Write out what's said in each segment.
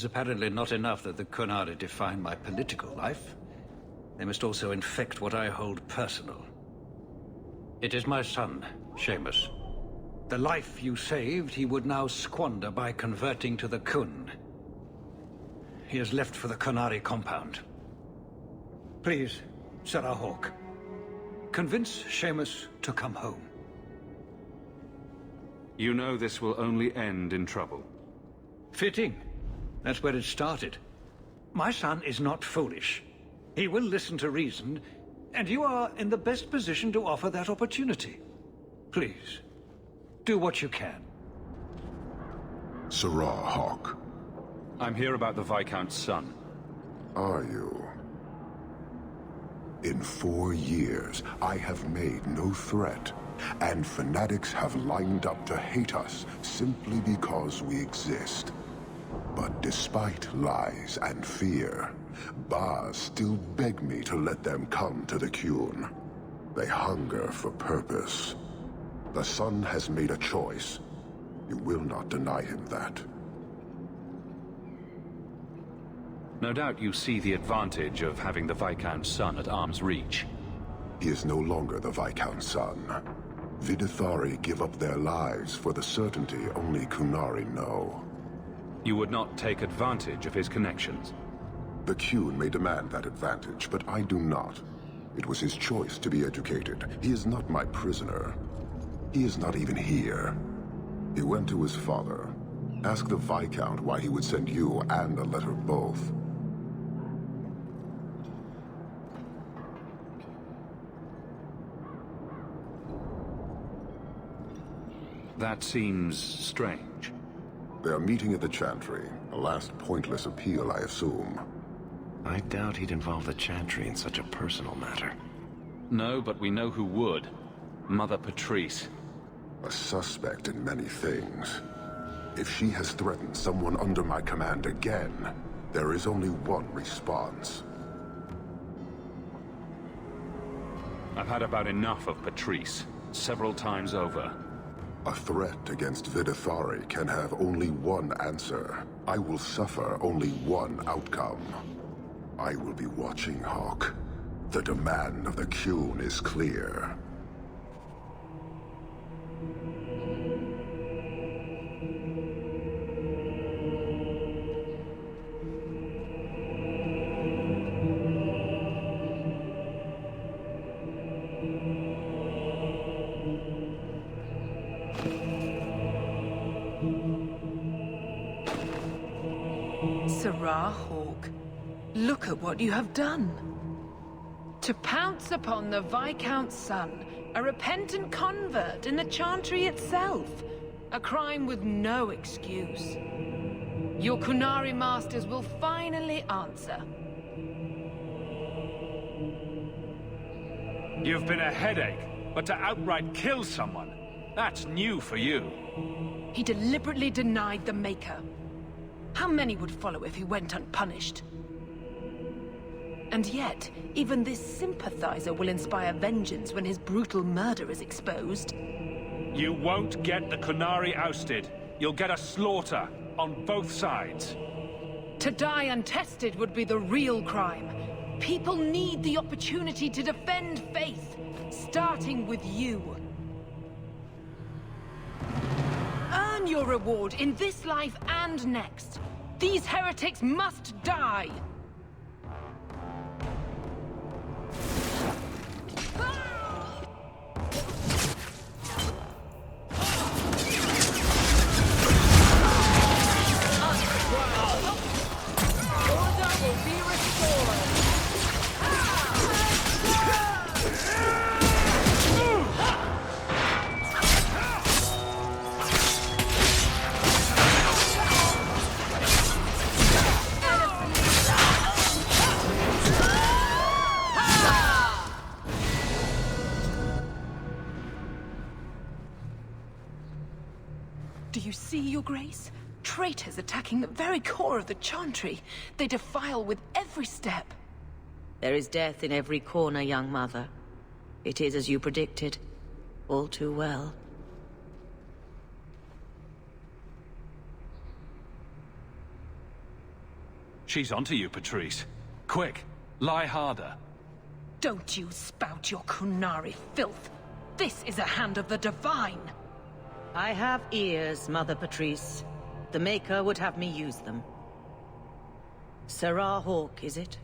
is apparently not enough that the Kunari define my political life. They must also infect what I hold personal. It is my son, Seamus. The life you saved, he would now squander by converting to the Kun. He has left for the Kunari compound. Please, Sarah Hawk, convince Seamus to come home. You know this will only end in trouble. Fitting. That's where it started. My son is not foolish. He will listen to reason, and you are in the best position to offer that opportunity. Please, do what you can. Sarah Hawk. I'm here about the Viscount's son. Are you? In 4 years, I have made no threat, and fanatics have lined up to hate us simply because we exist. But despite lies and fear, Baz still beg me to let them come to the Qun. They hunger for purpose. The son has made a choice. You will not deny him that. No doubt you see the advantage of having the Viscount's son at arm's reach. He is no longer the Viscount's son. Vidithari give up their lives for the certainty only Kunari know. You would not take advantage of his connections. The Qun may demand that advantage, but I do not. It was his choice to be educated. He is not my prisoner. He is not even here. He went to his father. Ask the Viscount why he would send you and a letter both. That seems strange. They are meeting at the Chantry. A last pointless appeal, I assume. I doubt he'd involve the Chantry in such a personal matter. No, but we know who would. Mother Patrice. A suspect in many things. If she has threatened someone under my command again, there is only one response. I've had about enough of Patrice, several times over. A threat against Vidithari can have only one answer. I will suffer only one outcome. I will be watching, Hawk. The demand of the Qun is clear. Sarah Hawk, look at what you have done. To pounce upon the Viscount's son, a repentant convert in the Chantry itself, a crime with no excuse. Your Kunari masters will finally answer. You've been a headache, but to outright kill someone, that's new for you. He deliberately denied the Maker. How many would follow if he went unpunished? And yet, even this sympathizer will inspire vengeance when his brutal murder is exposed. You won't get the Kunari ousted. You'll get a slaughter on both sides. To die untested would be the real crime. People need the opportunity to defend faith, starting with you. Earn your reward in this life and next. These heretics must die! Order will be restored! Do you see, Your Grace? Traitors attacking the very core of the Chantry. They defile with every step. There is death in every corner, young mother. It is as you predicted. All too well. She's onto you, Patrice. Quick, lie harder. Don't you spout your Kunari filth. This is a hand of the divine. I have ears, Mother Patrice. The Maker would have me use them. Sarah Hawke, is it?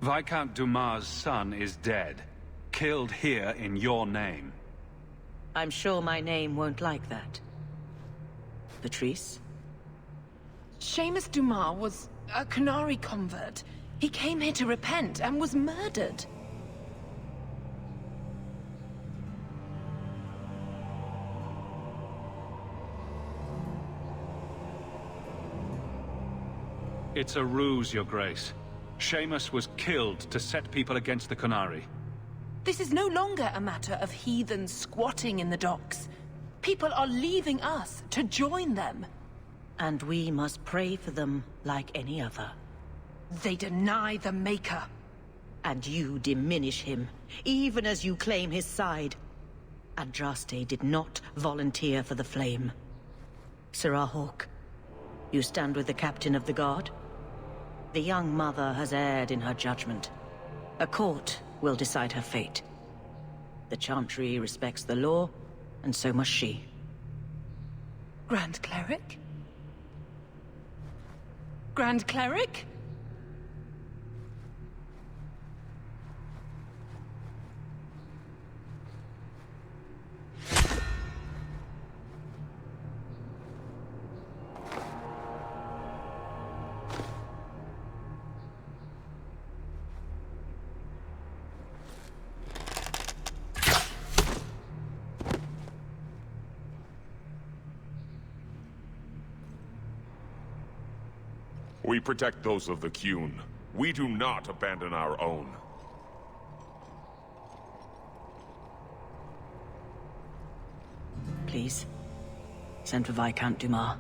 Viscount Dumas' son is dead. Killed here in your name. I'm sure my name won't like that. Patrice? Seamus Dumas was a Kunari convert. He came here to repent and was murdered. It's a ruse, Your Grace. Seamus was killed to set people against the Kunari. This is no longer a matter of heathens squatting in the docks. People are leaving us to join them. And we must pray for them like any other. They deny the Maker. And you diminish him, even as you claim his side. Andraste did not volunteer for the flame. Sarah Hawke, you stand with the captain of the guard? The young mother has erred in her judgment. A court will decide her fate. The Chantry respects the law, and so must she. Grand Cleric? Grand Cleric? We protect those of the Qun. We do not abandon our own. Please, send for Viscount Dumas.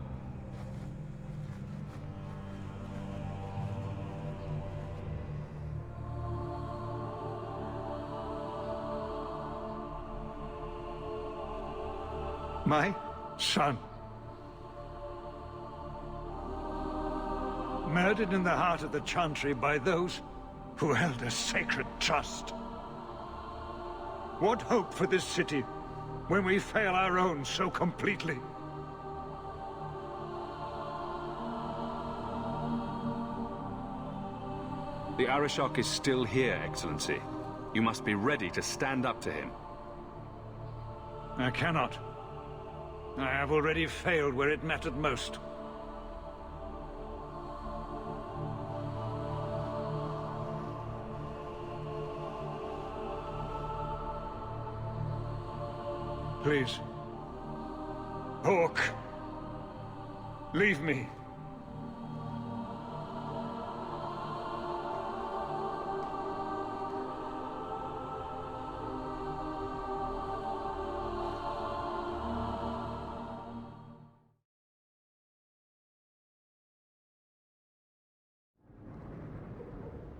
My son. Murdered in the heart of the Chantry by those who held a sacred trust. What hope for this city when we fail our own so completely? The Arishok is still here, Excellency. You must be ready to stand up to him. I cannot. I have already failed where it mattered most. Please. Hawke. Leave me.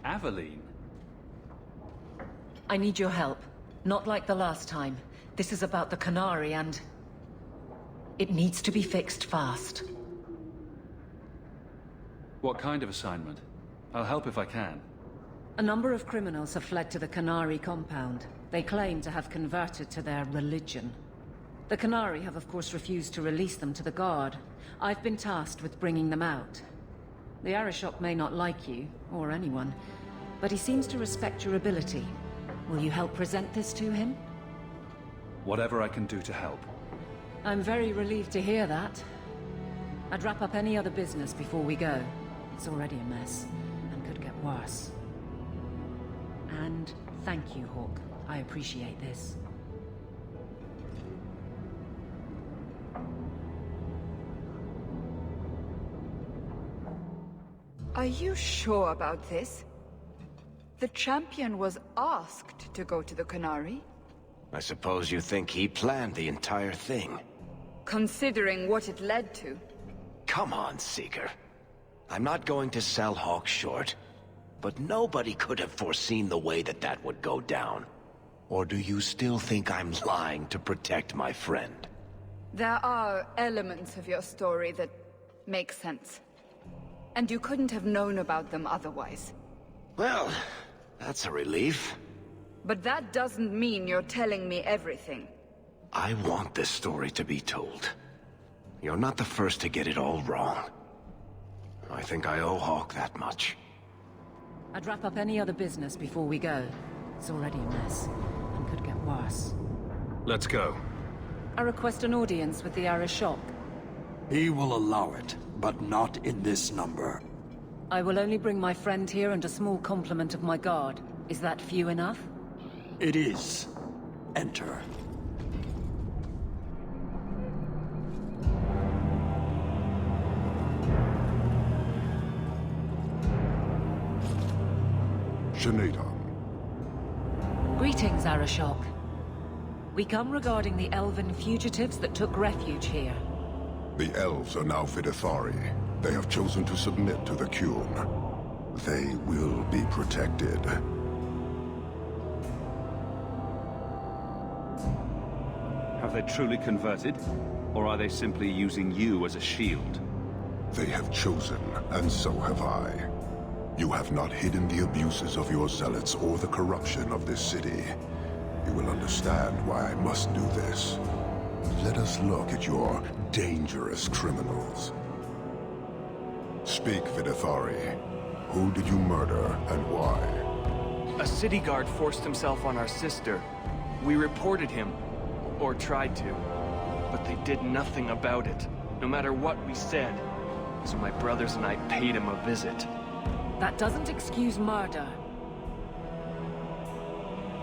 Aveline? I need your help. Not like the last time. This is about the Kunari and... it needs to be fixed fast. What kind of assignment? I'll help if I can. A number of criminals have fled to the Kunari compound. They claim to have converted to their religion. The Kunari have of course refused to release them to the Guard. I've been tasked with bringing them out. The Arishok may not like you, or anyone, but he seems to respect your ability. Will you help present this to him? Whatever I can do to help. I'm very relieved to hear that. I'd wrap up any other business before we go. It's already a mess, and could get worse. And thank you, Hawke. I appreciate this. Are you sure about this? The champion was asked to go to the Kunari. I suppose you think he planned the entire thing. Considering what it led to. Come on, Seeker. I'm not going to sell Hawke short, but nobody could have foreseen the way that that would go down. Or do you still think I'm lying to protect my friend? There are elements of your story that make sense. And you couldn't have known about them otherwise. Well, that's a relief. But that doesn't mean you're telling me everything. I want this story to be told. You're not the first to get it all wrong. I think I owe Hawk that much. I'd wrap up any other business before we go. It's already a mess, and could get worse. Let's go. I request an audience with the Arishok. He will allow it, but not in this number. I will only bring my friend here and a small complement of my guard. Is that few enough? It is. Enter. Greetings, Arishok. We come regarding the elven fugitives that took refuge here. The elves are now Vidithari. They have chosen to submit to the Qun. They will be protected. Have they truly converted? Or are they simply using you as a shield? They have chosen, and so have I. You have not hidden the abuses of your zealots or the corruption of this city. You will understand why I must do this. Let us look at your dangerous criminals. Speak, Vidithari. Who did you murder, and why? A city guard forced himself on our sister. We reported him, or tried to, but they did nothing about it, no matter what we said. So my brothers and I paid him a visit. That doesn't excuse murder.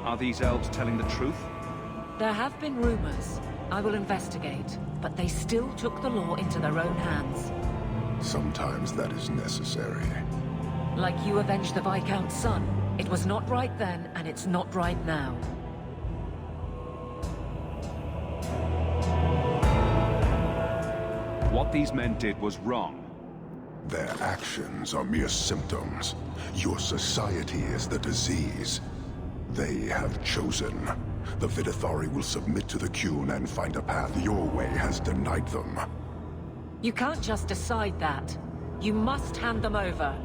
Are these elves telling the truth? There have been rumors. I will investigate, but they still took the law into their own hands. Sometimes that is necessary. Like you avenged the Viscount's son. It was not right then, and it's not right now. What these men did was wrong. Their actions are mere symptoms. Your society is the disease. They have chosen. The Vidithari will submit to the Qun and find a path your way has denied them. You can't just decide that. You must hand them over.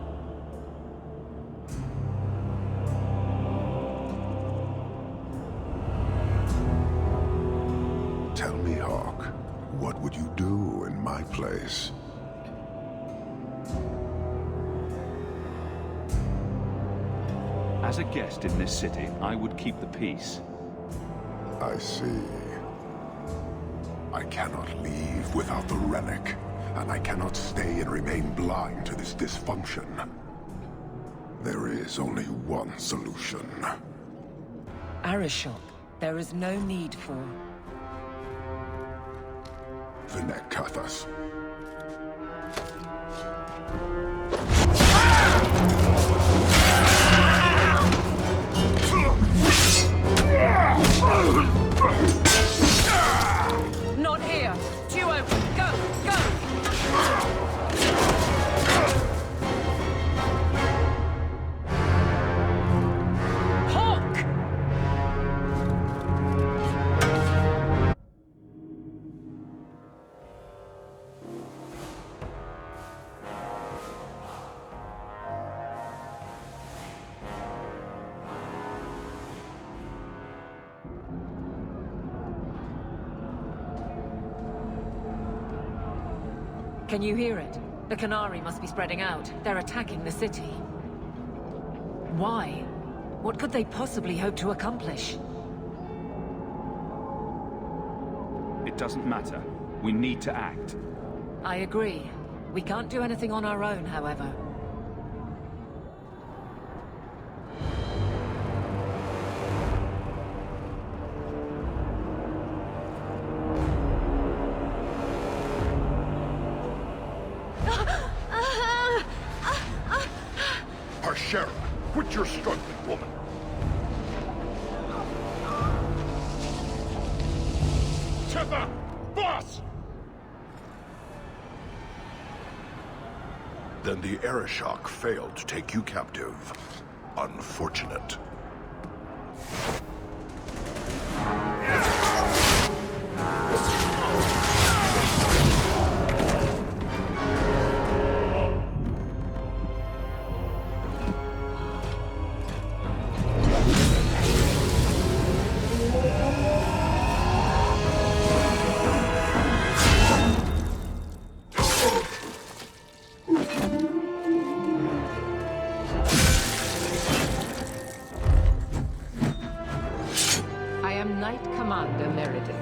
Tell me, Hawk, what would you do in my place? As a guest in this city, I would keep the peace. I see. I cannot leave without the relic, and I cannot stay and remain blind to this dysfunction. There is only one solution. Arishok, there is no need for... Vinekathas. Not here! Two open! Go! Go! Hawk! Can you hear it? The Qunari must be spreading out. They're attacking the city. Why? What could they possibly hope to accomplish? It doesn't matter. We need to act. I agree. We can't do anything on our own, however. Harshera, quit your struggling, woman. Tether! Boss! Then the Arishok failed to take you captive. Unfortunate. Knight Commander Meredith.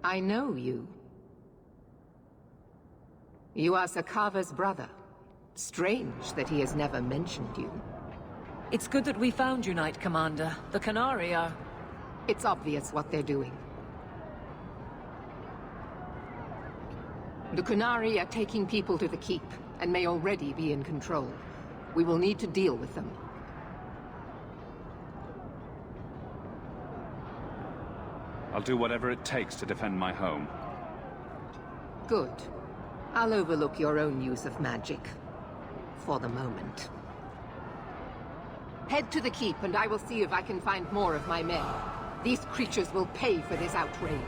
I know you. You are Sakava's brother. Strange that he has never mentioned you. It's good that we found you, Knight Commander. The Qunari are... It's obvious what they're doing. The Qunari are taking people to the Keep, and may already be in control. We will need to deal with them. I'll do whatever it takes to defend my home. Good. I'll overlook your own use of magic. For the moment. Head to the Keep, and I will see if I can find more of my men. These creatures will pay for this outrage.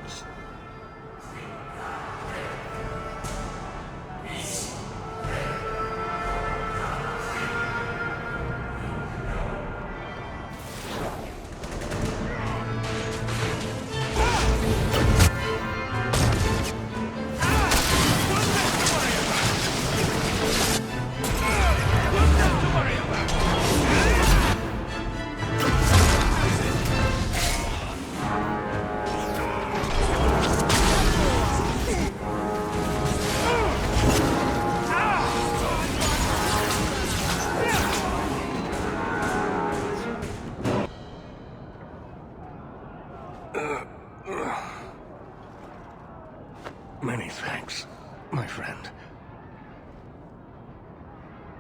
Many thanks, my friend.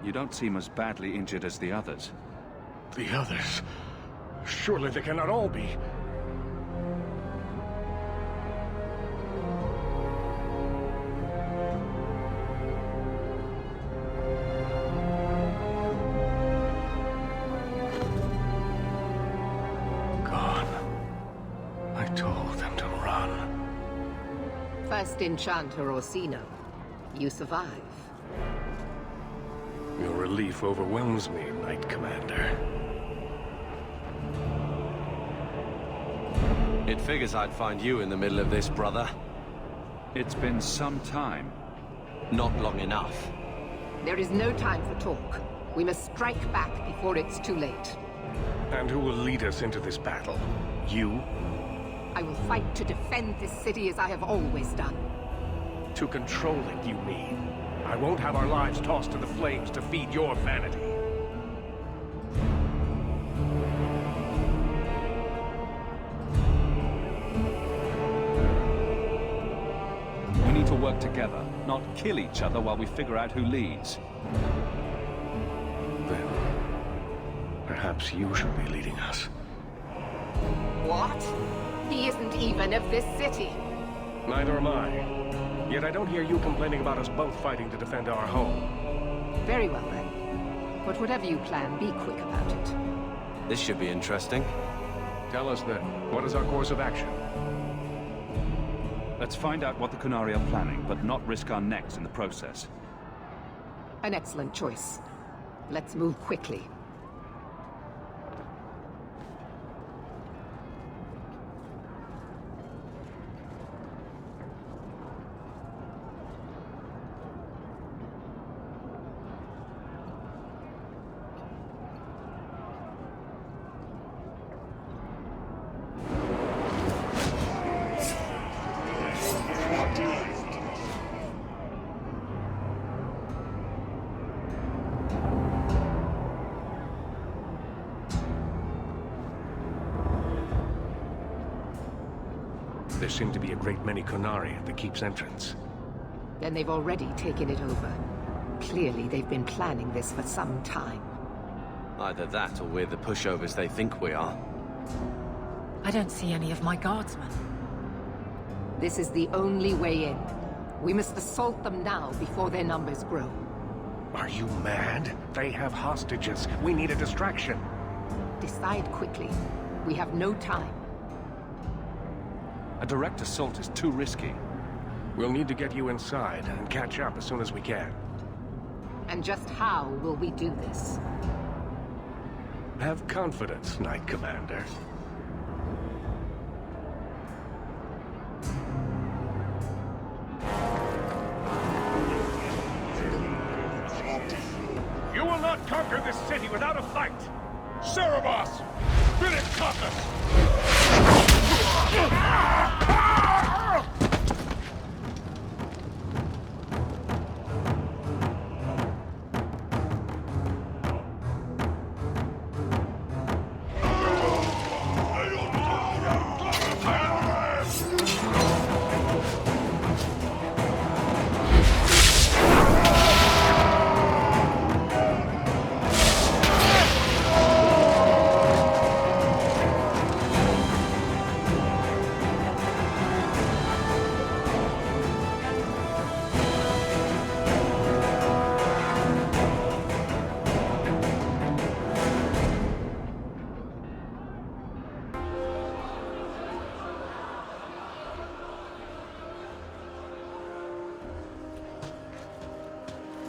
You don't seem as badly injured as the others. The others? Surely they cannot all be. Gone. I told them to run. First Enchanter Orsino. You survive. Your relief overwhelms me, Knight Commander. It figures I'd find you in the middle of this, brother. It's been some time. Not long enough. There is no time for talk. We must strike back before it's too late. And who will lead us into this battle? You? I will fight to defend this city as I have always done. To control it, you mean? I won't have our lives tossed to the flames to feed your vanity. We need to work together, not kill each other while we figure out who leads. Then, perhaps you should be leading us. What? He isn't even of this city. Neither am I. Yet I don't hear you complaining about us both fighting to defend our home. Very well then. But whatever you plan, be quick about it. This should be interesting. Tell us then, what is our course of action? Let's find out what the Qunari are planning, but not risk our necks in the process. An excellent choice. Let's move quickly. There seem to be a great many Qunari at the Keep's entrance. Then they've already taken it over. Clearly, they've been planning this for some time. Either that, or we're the pushovers they think we are. I don't see any of my guardsmen. This is the only way in. We must assault them now before their numbers grow. Are you mad? They have hostages. We need a distraction. Decide quickly. We have no time. A direct assault is too risky. We'll need to get you inside and catch up as soon as we can. And just how will we do this? Have confidence, Knight Commander. You will not conquer this city without a fight! fight! Cerebus! Vilicatus!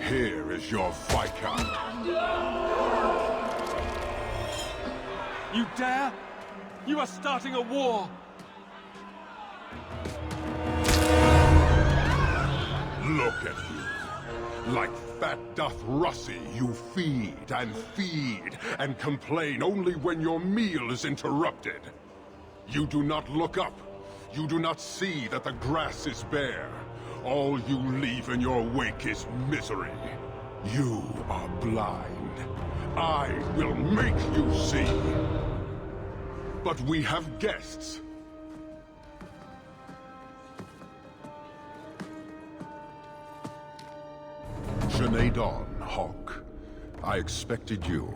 Here is your Viscount. You dare? You are starting a war! Look at you. Like fat doth Russie, you feed and complain only when your meal is interrupted. You do not look up. You do not see that the grass is bare. All you leave in your wake is misery. You are blind. I will make you see. But we have guests. Sinead Dawn, Hawk. I expected you.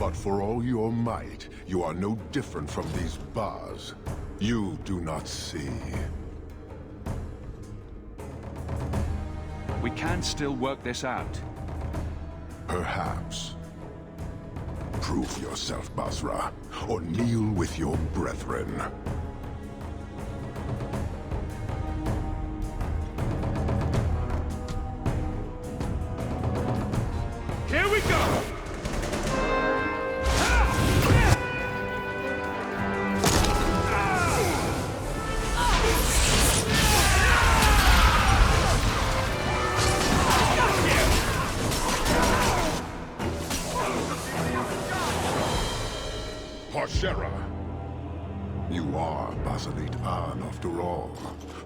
But for all your might, you are no different from these bars. You do not see. We can still work this out. Perhaps. Prove yourself, Basra, or kneel with your brethren. Here we go! Parshera. You are Basalit An, after all.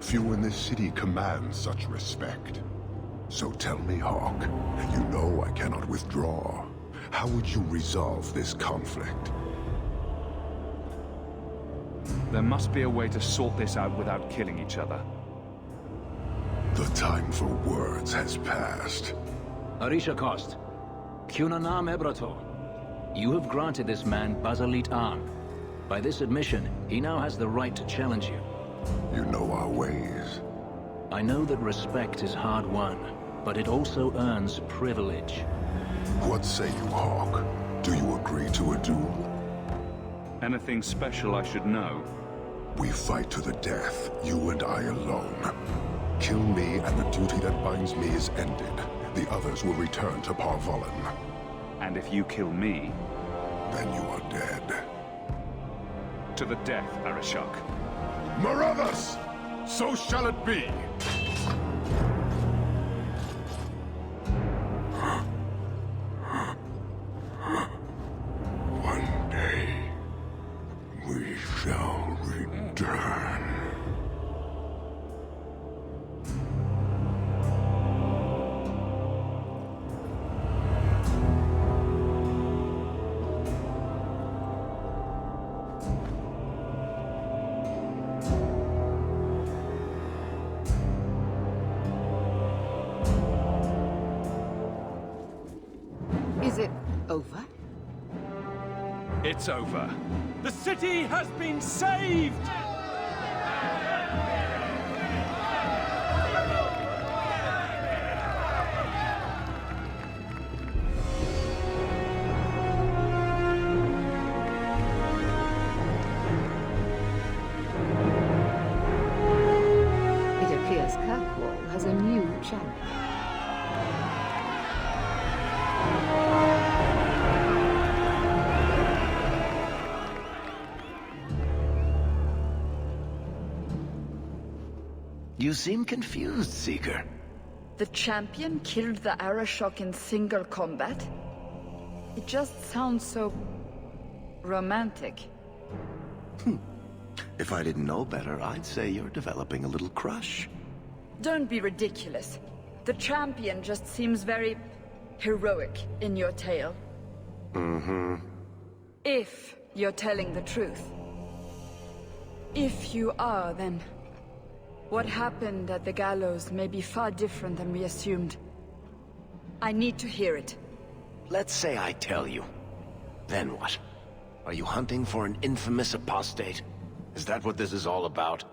Few in this city command such respect. So tell me, Hawk, you know I cannot withdraw. How would you resolve this conflict? There must be a way to sort this out without killing each other. The time for words has passed. Arisha Kost, Cunanam Ebrato. You have granted this man Basalit An. By this admission, he now has the right to challenge you. You know our ways. I know that respect is hard won, but it also earns privilege. What say you, Hawk? Do you agree to a duel? Anything special I should know? We fight to the death, you and I alone. Kill me and the duty that binds me is ended. The others will return to Parvolan. And if you kill me... then you are dead. To the death, Arishok. Marathas! So shall it be! One day, we shall return. Is it over? It's over. The city has been saved! It appears Kirkwall has a new champion. You seem confused, Seeker. The champion killed the Arashok in single combat? It just sounds so... romantic. If I didn't know better, I'd say you're developing a little crush. Don't be ridiculous. The champion just seems very... heroic in your tale. Mm-hmm. If you're telling the truth. If you are, then... what happened at the gallows may be far different than we assumed. I need to hear it. Let's say I tell you. Then what? Are you hunting for an infamous apostate? Is that what this is all about?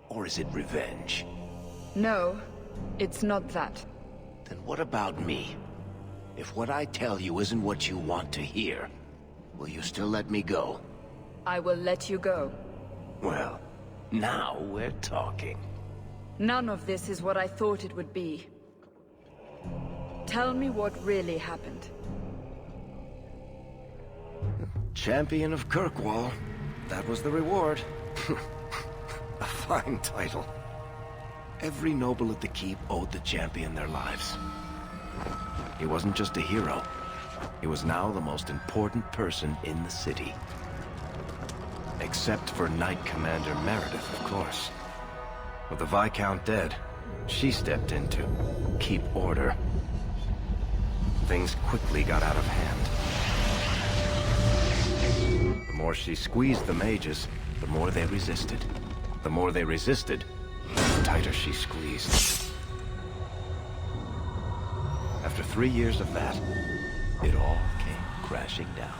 Or is it revenge? No, it's not that. Then what about me? If what I tell you isn't what you want to hear, will you still let me go? I will let you go. Well, now we're talking. None of this is what I thought it would be. Tell me what really happened. Champion of Kirkwall. That was the reward. A fine title. Every noble at the keep owed the champion their lives. He wasn't just a hero. He was now the most important person in the city. Except for Knight Commander Meredith, of course. With the Viscount dead, she stepped in to keep order. Things quickly got out of hand. The more she squeezed the mages, the more they resisted. The more they resisted, the tighter she squeezed. After 3 years of that, it all came crashing down.